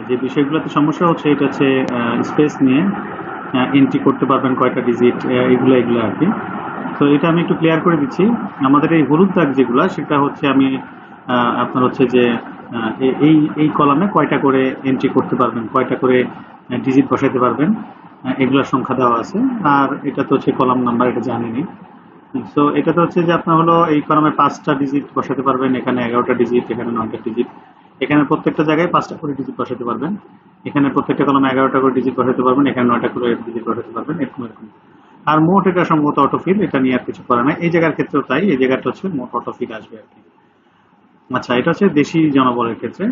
যে বিষয়গুলোতে সমস্যা হচ্ছে এটা হচ্ছে স্পেস নিয়ে এন্ট্রি করতে পারবেন কয়টা ডিজিট, এগুলো এগুলো আর কি। তো এটা আমি একটু ক্লিয়ার করে দিচ্ছি। আমাদের এই হলুদ দাগ যেগুলা সেটা হচ্ছে আমি আপনার হচ্ছে যে এই এই কলামে কয়টা করে এন্ট্রি করতে পারবেন, কয়টা করে ডিজিট বসাইতে পারবেন, এগুলোর সংখ্যা দেওয়া আছে। আর এটা তো হচ্ছে কলাম নাম্বার, এটা জানিনি। সো এটা তো হচ্ছে যে আপনার হলো এই কলামে 5টা ডিজিট বসাতে পারবেন, এখানে 11টা ডিজিট, এখানে 9টা ডিজিট, এখানে প্রত্যেকটা জায়গায় 5টা করে ডিজিট বসাতে পারবেন, এখানে প্রত্যেকটা কলামে 11টা করে ডিজিট বসাতে পারবেন, এখানে 9টা করে ডিজিট বসাতে পারবেন, এরকম এরকম। আর মোট এটা সম্ভবত অটোফিল, এটা নিয়ে আর কিছু করা নাই। এই জায়গার ক্ষেত্রেও তাই, এই জায়গাটা হচ্ছে মোট অটোফিল আসবে আর কি। আচ্ছা, এটা হচ্ছে দেশি জনবলের ক্ষেত্রে,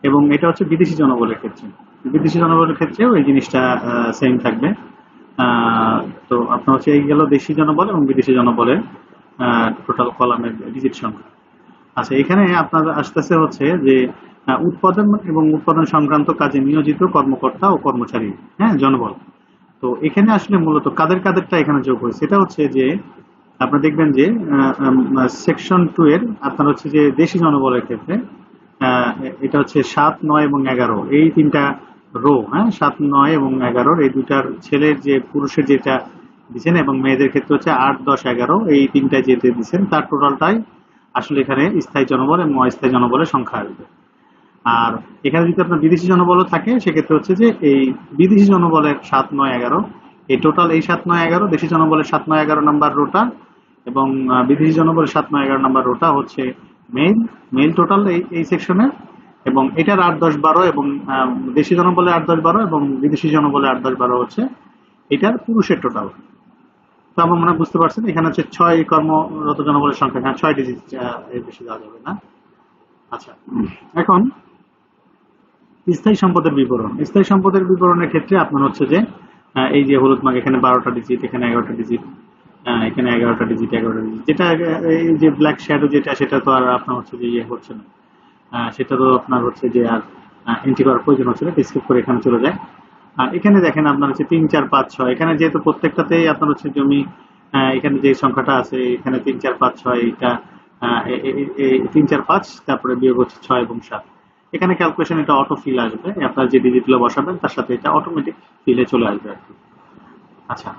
এবং এটা হচ্ছে বিদেশি জনবলের ক্ষেত্রে। বিদেশি জনবলের ক্ষেত্রেও এই জিনিসটা সেম থাকবে। তো আপনার হচ্ছে এই গেল দেশি জনবল এবং বিদেশি জনবলের টোটাল কলামের ডিজিট সংখ্যা। আচ্ছা, এখানে আপনার আসতেছে হচ্ছে যে উৎপাদন এবং উৎপাদন সংক্রান্ত কাজে নিয়োজিত কর্মকর্তা ও কর্মচারী, হ্যাঁ, জনবল। তো এখানে আসলে মূলত কাদের কাদেরটা এখানে যোগ হয়েছে, এটা হচ্ছে যে আপনারা দেখবেন যে সেকশন 2 এর আপনার হচ্ছে যে দেশি জনবলের ক্ষেত্রে এটা হচ্ছে 7, 9 এবং 11 এই তিনটা রো, হ্যাঁ, 7, 9 এবং 11 এই দুটার ছেলের যে পুরুষের যেটা দিচ্ছেন এবং মেয়েদের ক্ষেত্রে হচ্ছে 8, 10, 11 এই তিনটায় যেতে দিচ্ছেন, তার টোটালটাই আসলে এখানে স্থায়ী জনবল এবং অস্থায়ী জনবলের সংখ্যা আসবে। আর এখানে যদি আপনার বিদেশি জনবলও থাকে সেক্ষেত্রে হচ্ছে যে এই বিদেশি জনবলের 7, 9, 11 এই টোটাল, এই 7, 9, 11 দেশি জনবলের 7, 9, 11 নাম্বার রোটা এবং বিদেশি জনবলের 7, 9, 11 নাম্বার রোটা হচ্ছে মেইল মেইল টোটাল এই সেকশনে, এবং এটার 8, 10, 12 এবং দেশি জনবলে 8, 10, 12 এবং বিদেশি জনবলে 8, 10, 12 হচ্ছে এটার পুরুষের টোটাল। তো আমার মনে হয় বুঝতে পারছেন, এখানে হচ্ছে 6 কর্মরত জনবলের সংখ্যা, এখানে 6 ডিজিট, এর বেশি দেওয়া যাবে না। আচ্ছা, এখন স্থায়ী সম্পদের বিবরণ। স্থায়ী সম্পদের বিবরণের ক্ষেত্রে আপনার হচ্ছে যে এই যে হলুদ মার্ক, এখানে 12টা ডিজিট, এখানে 11টা ডিজিট, এখানে 11টা ডিজিট, 11টা ডিজিট, যেটা এই যে ব্ল্যাক শ্যাডো যেটা, সেটা তো আর আপনার হচ্ছে যে ইয়ে হচ্ছে না, সেটা তো আপনার হচ্ছে যে আর এন্ট্রি করার প্রয়োজন হচ্ছে না, স্কিপ করে এখানে চলে যায়। আর এখানে দেখেন আপনার হচ্ছে 3, 4, 5, 6, এখানে যেহেতু প্রত্যেকটাতেই আপনার হচ্ছে জমি, এখানে যে সংখ্যাটা আছে এখানে 3, 4, 5, 6, এটা 3, 4, 5, তারপরে বিয়োগ হচ্ছে 6 এবং 7। এখানে ক্যালকুলেশন এটা অটো ফিল আসবে, আপনার যে ডিজিটগুলো বসাবেন তার সাথে এটা অটোমেটিক ফিলে চলে আসবে আর কি। আচ্ছা,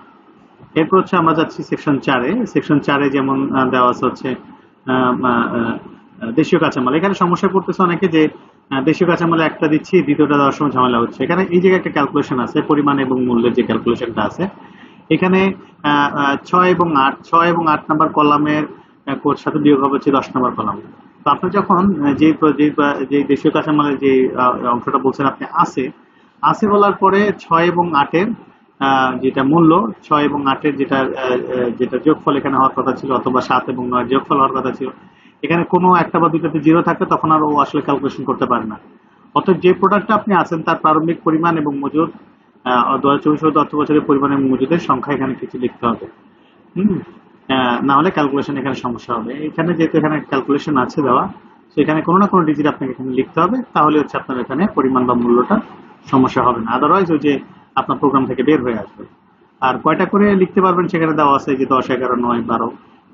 এরপর হচ্ছে আমরা যাচ্ছি সেকশন 4-এ। সেকশন 4-এ যেমন দেওয়া আছে হচ্ছে দেশীয় কাঁচামাল। এখানে সমস্যা পড়তেছে অনেকে যে দেশীয় কাঁচামালে একটা দিচ্ছি, দ্বিতীয়টা দেওয়ার সময় ঝামেলা হচ্ছে। এখানে এই জায়গায় একটা ক্যালকুলেশন আছে, পরিমাণ এবং মূল্যের যে ক্যালকুলেশনটা আছে এখানে 6 এবং 8, 6 এবং 8 নাম্বার কলামের সাথে বিয়োগ হবে হচ্ছে 10 নাম্বার কলাম। তো আপনি যখন যে দেশীয় কাঁচামালের যে অংশটা বলছেন আপনি আছে বলার পরে 6 এবং 8-এর যেটা মূল্য, 6 এবং 8-এর যেটা যোগফল এখানে হওয়ার কথা ছিল, অথবা 7 এবং 9 যোগফল হওয়ার কথা ছিল, এখানে কোনো একটা বা দুইটাতে জিরো থাকলে তখন আর ও আসলে ক্যালকুলেশন করতে পারে না। অর্থাৎ যে প্রোডাক্টটা আপনি আছেন তার প্রারম্ভিক পরিমাণ এবং মজুদ 2024 অর্থ বছরের পরিমাণ এবং মজুদের সংখ্যা এখানে কিছু লিখতে হবে। না হলে ক্যালকুলেশন এখানে সমস্যা হবে। এখানে যেহেতু এখানে ক্যালকুলেশন আছে দেওয়া, তো এখানে কোনো না কোনো ডিজিট আপনাকে এখানে লিখতে হবে, তাহলে হচ্ছে আপনার এখানে পরিমাণ বা মূল্যটা সমস্যা হবে না। আদারওয়াইজ ওই যে আপনার প্রোগ্রাম থেকে বের হয়ে আসবে। আর কয়টা করে লিখতে পারবেন সেখানে দেওয়া আছে যে 10, 11, 9, 12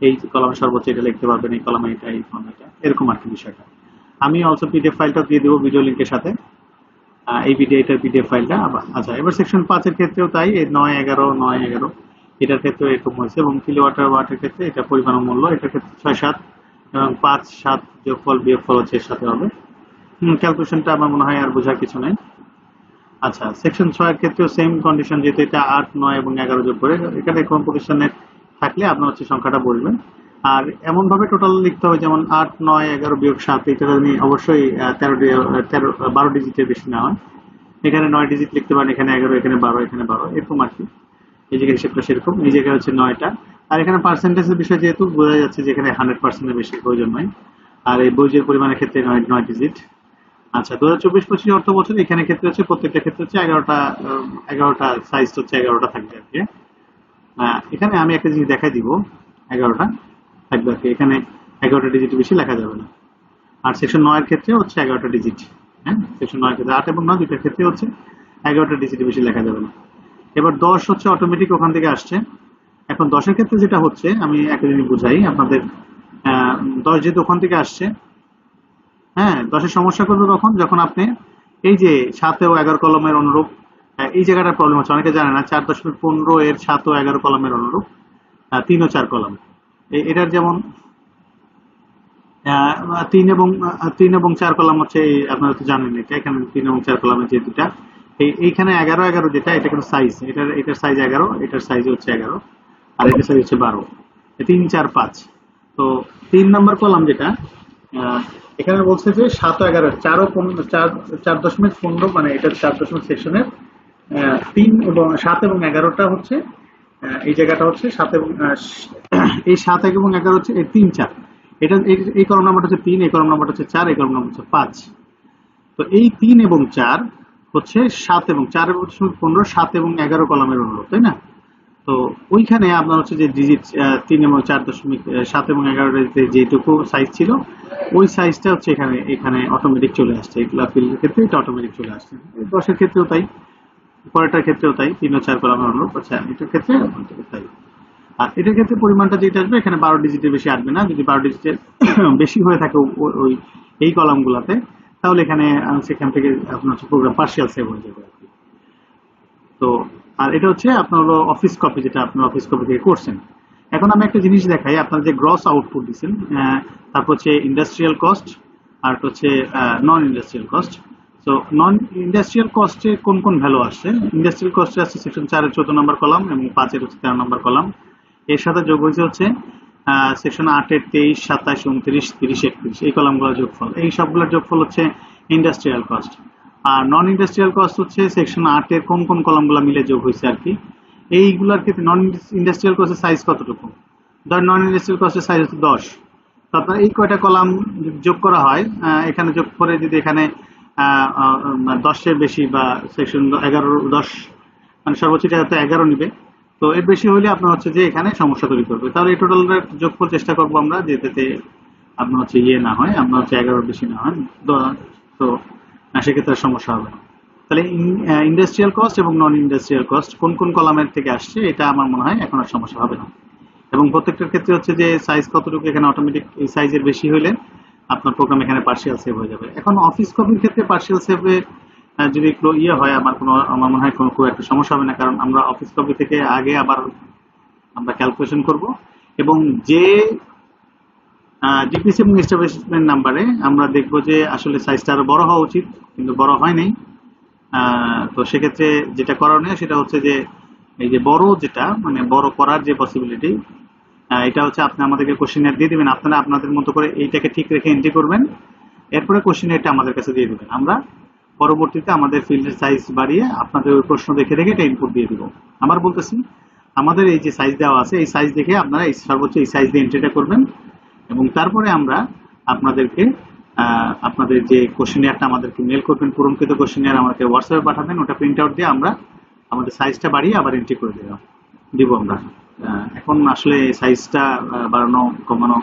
এই কলামে সর্বোচ্চ এটা লিখতে পারবেন, এই কলামে এটা, এই কলামে এটা, এরকম আর কি বিষয়টা। আমি অলসো পিডিএফ ফাইলটা দিয়ে দেবো ভিডিও লিঙ্কের সাথে, এই এটার পিডিএফ ফাইলটা। আচ্ছা, এবার সেকশন 5-এর ক্ষেত্রেও তাই, এই 9, 11, 9, 11 এটার ক্ষেত্রে এরকম হয়েছে, এবং কিলোওয়াটের ক্ষেত্রে এটা পরিমাণ ও মূল্য, এটার ক্ষেত্রে 6, 7 এবং 5, 7 যোগফল বিয়োগফল হচ্ছে এর সাথে হবে। ক্যালকুলেশনটা আমার মনে হয় আর বোঝার কিছু নাই। আচ্ছা, সেকশন 6-এর ক্ষেত্রেও সেম কন্ডিশন, যেহেতু এটা 8, 9 এবং 11 যোগ করে, এখানে কোন প্রতিষ্ঠানে থাকলে আপনার হচ্ছে সংখ্যাটা বলবেন। আর এমন ভাবে টোটাল লিখতে হবে যেমন 8, 9, 11 বিয়োগ 7, এটা নিয়ে অবশ্যই 12 ডিজিটের বেশি না হয়। এখানে 9 ডিজিট লিখতে পারেন, এখানে 11, এখানে 12, এখানে 12, এরকম আর কি। এই জায়গায় হিসেবটা সেরকম, এই জায়গায় হচ্ছে 9টা। আর এখানে পার্সেন্টেজের বিষয় যেহেতু বোঝা যাচ্ছে যে এখানে 100%-এর বেশি প্রয়োজন নয়। আর এই বইয়ের পরিমাণের ক্ষেত্রে 9 ডিজিট। আচ্ছা, 2024-25 অর্থ বছর এখানে ক্ষেত্রে হচ্ছে প্রত্যেকটা ক্ষেত্রে হচ্ছে 11টা সাইজ হচ্ছে 11টা থাকবে আর কি। এখানে আমি একটা জিনিস দেখাই দিব, 11টা থাকবে আর কি, এখানে 11টা ডিজিট বেশি লেখা যাবে না। আর সেকশন 9-এর ক্ষেত্রে হচ্ছে 11টা ডিজিট, হ্যাঁ, সেকশন 9-এর ক্ষেত্রে 8 এবং 9 দুইটার ক্ষেত্রে হচ্ছে 11টা ডিজিট বেশি লেখা যাবে না। এবার 10 হচ্ছে অটোমেটিক ওখান থেকে আসছে। এখন 10-এর ক্ষেত্রে যেটা হচ্ছে, আমি একটা জিনিস বুঝাই আপনাদের। 10 যেহেতু ওখান থেকে আসছে, হ্যাঁ, 10-এর সমস্যা করবে কখন, যখন আপনি এই যে 7 ও 11 কলমের অনুরূপ, এই জায়গাটার প্রবলেম হচ্ছে, অনেকে জানে না 4.15 এর 7 ও 11 কলমের অনুরূপ 3 ও 4 কলম। এটার যেমন 3 এবং 4 কলাম হচ্ছে, আপনারা তো জানেন এটা, এখানে 3 এবং 4 কলামের যে দুটা, এইখানে 11 যেটা, এটা কিন্তু সাইজ, এটার সাইজ 11, এটার সাইজ হচ্ছে 11, আর এটার সাইজ হচ্ছে 12, 3 4 5। তো 3 নম্বর কলাম যেটা, এখানে বলছে যে 7 ও 11, 4.15, মানে এটা 4 দশমিক সেকশনের 3 এবং 7 এবং 11টা হচ্ছে, এই জায়গাটা হচ্ছে 7 এবং এই 7 এবং 11 হচ্ছে এই 3 4, এটা এই কলম নাম্বারটা হচ্ছে 3, এই কলম নাম্বারটা হচ্ছে 4, এই কলম নাম্বার হচ্ছে 5। তো এই 3 এবং 4 হচ্ছে 7 এবং 4.15, 7 এবং 11 কলামের অনুরূপ, তাই না? তো ওইখানে আপনার হচ্ছে যে ডিজিট 3 এবং 4.7 এবং 11 যেটুকু সাইজ ছিল, ওই সাইজটা হচ্ছে এখানে অটোমেটিক চলে আসছে। এগুলা ফিল্ডের ক্ষেত্রে এটা অটোমেটিক চলে আসছে, 10-এর ক্ষেত্রেও তাই, পরেরটার ক্ষেত্রেও তাই, 3 ও 4 কলামের অনুরূপ। আচ্ছা, এটার ক্ষেত্রে তাই। আর এটার ক্ষেত্রে পরিমাণটা যেটা আসবে, এখানে 12 ডিজিটের বেশি আসবে না। যদি 12 ডিজিটের বেশি হয়ে থাকে ওই এই কলামগুলোতে, তাহলে সেখান থেকে আপনার হচ্ছে প্রোগ্রাম পার্শিয়াল সেভ হয়ে যাবে আর কি। তো আর এটা হচ্ছে আপনার হলো অফিস কপি, যেটা আপনার অফিস কপি থেকে করছেন। এখন আমি একটা জিনিস দেখাই, আপনার যে গ্রস আউটপুট দিচ্ছেন, তারপর হচ্ছে ইন্ডাস্ট্রিয়াল কস্ট, আর হচ্ছে নন ইন্ডাস্ট্রিয়াল কস্ট। তো নন ইন্ডাস্ট্রিয়াল কস্টে কোন কোন ভ্যালু আসছে? ইন্ডাস্ট্রিয়াল কস্টে আসছে সেকশন 4-এর 14 নম্বর কলাম এবং 5-এর হচ্ছে 13 নম্বর কলাম। এর সাথে যোগ হয়েছে হচ্ছে সেকশন 8-এর 23, 27, 29, 30, 31, এই কলামগুলোর যোগফল। এই সবগুলোর যোগফল হচ্ছে ইন্ডাস্ট্রিয়াল কস্ট। আর নন ইন্ডাস্ট্রিয়াল কস্ট হচ্ছে সেকশন 8-এর কোন কোন কলামগুলো মিলে যোগ হয়েছে আর কি। এইগুলোর ক্ষেত্রে নন ইন্ডাস্ট্রিয়াল কস্টের সাইজ কতটুকু? ধর নন ইন্ডাস্ট্রিয়াল কস্টের সাইজ হচ্ছে 10। তো আপনার এই কয়টা কলাম যোগ করা হয়, এখানে যোগ করে যদি এখানে 10-এর বেশি বা সেকশন 11, 10, মানে সর্বোচ্চ এটা 11 নিবে। তো এর বেশি হলে আপনার হচ্ছে যে এখানে সমস্যা তৈরি করবে। তাহলে এই টোটালটা যোগফল চেষ্টা করবো আমরা, যেটাতে আপনার হচ্ছে না হয়, আপনার হচ্ছে 11-এর বেশি না হয়। তো সেক্ষেত্রে সমস্যা হবে না। তাহলে ইন্ডাস্ট্রিয়াল কস্ট এবং নন ইন্ডাস্ট্রিয়াল কস্ট কোন কোন কলামের থেকে আসছে, এটা আমার মনে হয় এখন আর সমস্যা হবে না। এবং প্রত্যেকটার ক্ষেত্রে হচ্ছে যে সাইজ কতটুকু, এখানে অটোমেটিক এই সাইজের বেশি হলে আপনার প্রোগ্রাম এখানে পার্শিয়াল সেভ হয়ে যাবে। এখন অফিস কপির ক্ষেত্রে পার্শিয়াল সেভে যদি একটু হয়, আমার মনে হয় খুব একটা সমস্যা হবে না, কারণ আমরা অফিস কপি থেকে আগে আবার আমরা ক্যালকুলেশন করব, এবং যে ডিপিসি এবং এস্টাবলিশমেন্ট নাম্বারে আমরা দেখব যে আসলে সাইজটা আরো বড় হওয়া উচিত, কিন্তু বড় হয় নাই। তো সেক্ষেত্রে যেটা করণীয় সেটা হচ্ছে যে এই যে বড়, যেটা মানে বড় করার যে পসিবিলিটি, এটা হচ্ছে আপনি আমাদেরকে কোশ্চেনার দিয়ে দিবেন, আপনারা আপনাদের মতো করে এইটাকে ঠিক রেখে এন্ট্রি করবেন, এরপরে কোশ্চেনারটা আমাদের কাছে দিয়ে দিবেন। আমরা পরবর্তীতে আমাদের ফিল্ডের সাইজ বাড়িয়ে আপনাদের ওই প্রশ্ন দেখে দেখে এটা ইনপুট দিয়ে দিব। আবার বলতেছি, আমাদের এই যে সাইজ দেওয়া আছে, এই সাইজ দেখে আপনারা সর্বোচ্চ এই সাইজ দিয়ে এন্ট্রিটা করবেন, এবং তারপরে আমরা আপনাদেরকে আপনাদের যে কোশ্চেনারটা আমাদেরকে মেল করবেন, পূরণকৃত কোশ্চেনার আমাদের হোয়াটসঅ্যাপে পাঠাবেন, ওটা প্রিন্ট আউট দিয়ে আমরা আমাদের সাইজটা বাড়িয়ে আবার এন্ট্রি করে দিব আমরা। এখন আসলে সাইজটা বাড়ানো কমানো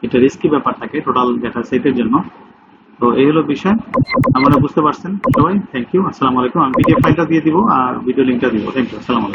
এটা রিস্কি ব্যাপার থাকে টোটাল ডেটা সেটের জন্য। তো এই হলো বিষয়, আপনারা বুঝতে পারছেন সবাই। থ্যাংক ইউ, আসসালামু আলাইকুম। আমি পিডিএফ ফাইলটা দিয়ে দিব আর ভিডিও লিঙ্কটা দিব। থ্যাংক ইউ, আসসালামু আলাইকুম।